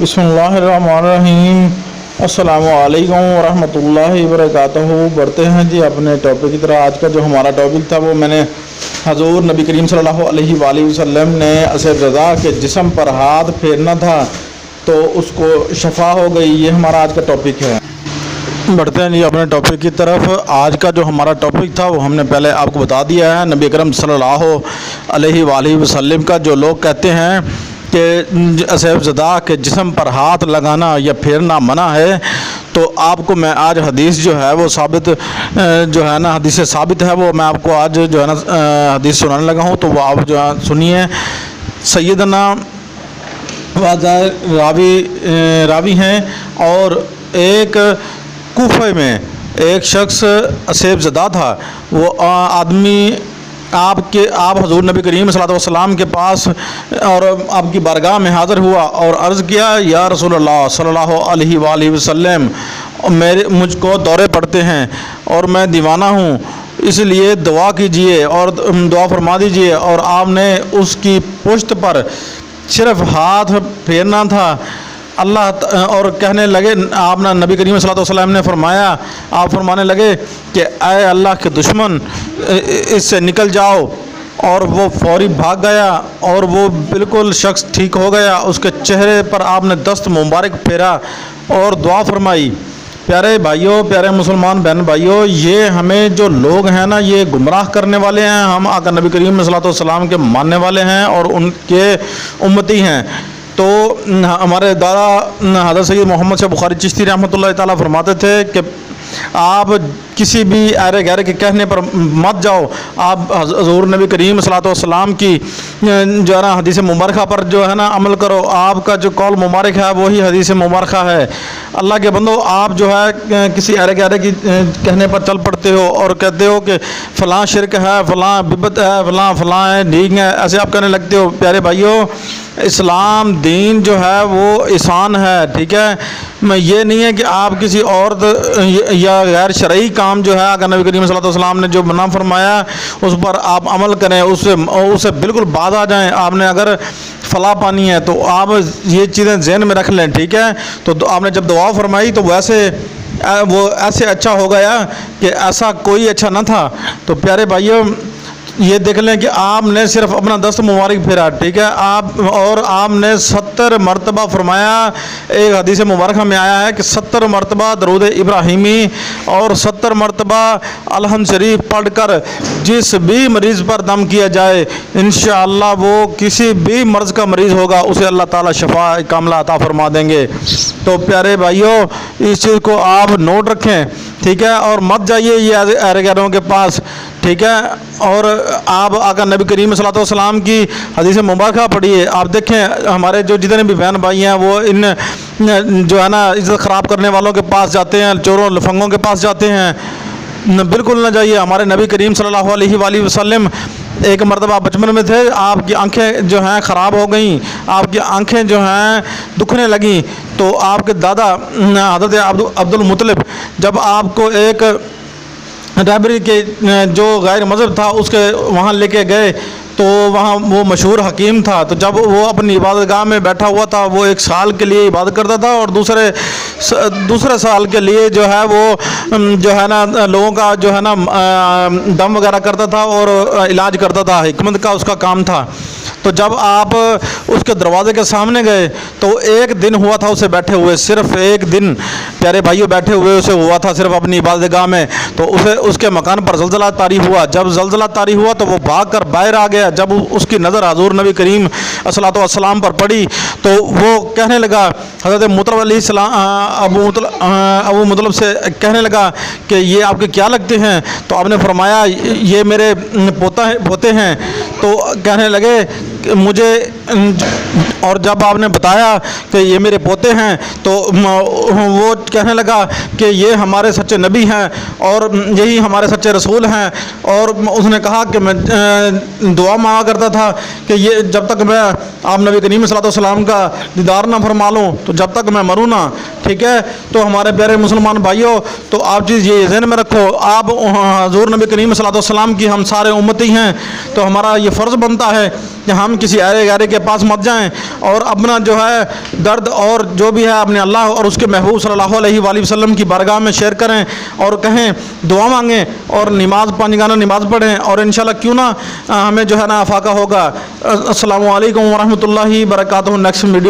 بسم اللہ الرحمن الرحیم۔ السلام علیکم ورحمۃ اللہ وبرکاتہ۔ بڑھتے ہیں جی اپنے ٹاپک کی طرح۔ آج کا جو ہمارا ٹاپک تھا وہ میں نے حضور نبی کریم صلی اللہ علیہ وآلہ وسلم نے آسیب زدہ کے جسم پر ہاتھ پھیرنا تھا تو اس کو شفا ہو گئی۔ یہ ہمارا آج کا ٹاپک ہے۔ بڑھتے ہیں جی اپنے ٹاپک کی طرف۔ آج کا جو ہمارا ٹاپک تھا وہ ہم نے پہلے آپ کو بتا دیا ہے۔ نبی کریم صلی اللہ علیہ وآلہ وسلم کا جو لوگ کہتے ہیں کہ آسیب زدہ کے جسم پر ہاتھ لگانا یا پھیرنا منع ہے، تو آپ کو میں آج حدیث جو ہے وہ ثابت جو ہے نا حدیث ثابت ہے، وہ میں آپ کو آج جو ہے نا حدیث سنانے لگا ہوں، تو وہ آپ جو ہے سنیے۔ سیدنا راوی ہیں، اور ایک کوفہ میں ایک شخص آسیب زدہ تھا۔ وہ آدمی آپ حضور نبی کریم صلی اللہ علیہ وسلم کے پاس اور آپ کی بارگاہ میں حاضر ہوا اور عرض کیا، یا رسول اللہ صلی اللہ علیہ وآلہ وسلم، مجھ کو دورے پڑتے ہیں اور میں دیوانہ ہوں، اس لیے دعا کیجئے اور دعا فرما دیجئے۔ اور آپ نے اس کی پشت پر صرف ہاتھ پھیرنا تھا اور کہنے لگے، آپ نے نبی کریم صلی اللہ علیہ وسلم نے فرمایا، آپ فرمانے لگے کہ اے اللہ کے دشمن، اس سے نکل جاؤ، اور وہ فوری بھاگ گیا اور وہ بالکل شخص ٹھیک ہو گیا۔ اس کے چہرے پر آپ نے دست مبارک پھیرا اور دعا فرمائی۔ پیارے بھائیوں، پیارے مسلمان بہن بھائیوں، یہ ہمیں جو لوگ ہیں نا، یہ گمراہ کرنے والے ہیں۔ ہم آقا نبی کریم صلی اللہ علیہ وسلم کے ماننے والے ہیں اور ان کے امتی ہیں۔ تو ہمارے دادا حضرت سید محمد سے بخاری چشتی رحمۃ اللہ تعالیٰ فرماتے تھے کہ آپ کسی بھی ایرے گہرے کے کہنے پر مت جاؤ، آپ حضور نبی کریم صلی اللہ علیہ وسلم کی جو ہے نا حدیث مبارکہ پر جو ہے نا عمل کرو۔ آپ کا جو قول مبارک ہے وہی حدیث مبارکہ ہے۔ اللہ کے بندو، آپ جو ہے کسی ایرے گہرے کی کہنے پر چل پڑتے ہو اور کہتے ہو کہ فلاں شرک ہے، فلاں بدعت ہے، فلاں ہے، ڈھیک ہے، ایسے آپ کہنے لگتے ہو۔ پیارے بھائیوں، اسلام دین جو ہے وہ احسان ہے، ٹھیک ہے۔ یہ نہیں ہے کہ آپ کسی اور یا غیر شرعی کام جو ہے اگر نبی کریم صلی اللہ علیہ وسلم نے جو منع فرمایا اس پر آپ عمل کریں، اس سے بالکل باز آ جائیں۔ آپ نے اگر فلاح پانی ہے تو آپ یہ چیزیں ذہن میں رکھ لیں، ٹھیک ہے۔ تو آپ نے جب دعا فرمائی تو وہ ایسے اچھا ہو گیا کہ ایسا کوئی اچھا نہ تھا۔ تو پیارے بھائیوں، یہ دیکھ لیں کہ آپ نے صرف اپنا دست مبارک پھیرا، ٹھیک ہے، آپ نے 70 مرتبہ فرمایا۔ ایک حدیث مبارکہ میں آیا ہے کہ 70 مرتبہ درود ابراہیمی اور 70 مرتبہ الحمد شریف پڑھ کر جس بھی مریض پر دم کیا جائے، انشاءاللہ وہ کسی بھی مرض کا مریض ہوگا اسے اللہ تعالیٰ شفا کاملہ عطا فرما دیں گے۔ تو پیارے بھائیوں، اس چیز کو آپ نوٹ رکھیں، ٹھیک ہے، اور مت جائیے یہ ایرے گہروں کے پاس، ٹھیک ہے۔ اور آپ آقا نبی کریم صلی اللہ علیہ وسلم کی حدیث مبارکہ پڑھیے۔ آپ دیکھیں ہمارے جو جتنے بھی بہن بھائی ہیں وہ ان جو ہے نا عزت خراب کرنے والوں کے پاس جاتے ہیں، چوروں لفنگوں کے پاس جاتے ہیں۔ بالکل نہ جائیے۔ ہمارے نبی کریم صلی اللہ علیہ وآلہ وسلم ایک مرتبہ بچپن میں تھے، آپ کی آنکھیں جو ہیں خراب ہو گئیں، آپ کی آنکھیں جو ہیں دکھنے لگیں، تو آپ کے دادا حضرت عبد المطلب جب آپ کو ایک رہبری کے جو غیر مذہب تھا اس کے وہاں لے کے گئے، تو وہاں وہ مشہور حکیم تھا۔ تو جب وہ اپنی عبادت گاہ میں بیٹھا ہوا تھا، وہ ایک سال کے لیے عبادت کرتا تھا اور دوسرے سال کے لیے جو ہے وہ جو ہے نا لوگوں کا جو ہے نا دم وغیرہ کرتا تھا اور علاج کرتا تھا، حکمت کا اس کا کام تھا۔ تو جب آپ اس کے دروازے کے سامنے گئے تو ایک دن ہوا تھا اسے بیٹھے ہوئے، صرف ایک دن پیارے بھائیوں بیٹھے ہوئے اسے ہوا تھا صرف اپنی عبادت گاہ میں۔ تو اس کے مکان پر زلزلہ طاری ہوا۔ جب زلزلہ طاری ہوا تو وہ بھاگ کر باہر آ گیا۔ جب اس کی نظر حضور نبی کریم صلی اللہ علیہ وسلم پر پڑی تو وہ کہنے لگا، حضرت مطلب علیہ السلام ابو مطلب سے کہنے لگا کہ یہ آپ کے کیا لگتے ہیں؟ تو آپ نے فرمایا یہ میرے پوتے ہیں۔ تو کہنے لگے مجھے، اور جب آپ نے بتایا کہ یہ میرے پوتے ہیں تو وہ کہنے لگا کہ یہ ہمارے سچے نبی ہیں اور یہی ہمارے سچے رسول ہیں۔ اور اس نے کہا کہ میں دعا مانگا کرتا تھا کہ یہ جب تک میں آپ نبی کریم صلی اللہ علیہ وسلم کا دیدار نہ فرما لوں تو جب تک میں مروں نہ، ٹھیک ہے۔ تو ہمارے پیارے مسلمان بھائیوں، تو آپ چیز یہ ذہن میں رکھو، آپ حضور نبی کریم صلی اللہ علیہ وسلم کی ہم سارے امتی ہیں، تو ہمارا یہ فرض بنتا ہے کہ ہم کسی ایرے گارے کے پاس مت جائیں اور اپنا جو ہے درد اور جو بھی ہے اپنے اللہ اور اس کے محبوب صلی اللہ علیہ وآلہ وسلم کی بارگاہ میں شیئر کریں اور کہیں، دعا مانگیں اور نماز پانچگانہ نماز پڑھیں، اور انشاءاللہ کیوں نہ ہمیں جو ہے نا افاقہ ہوگا۔ السلام علیکم ورحمۃ اللہ وبرکاتہ۔ Next video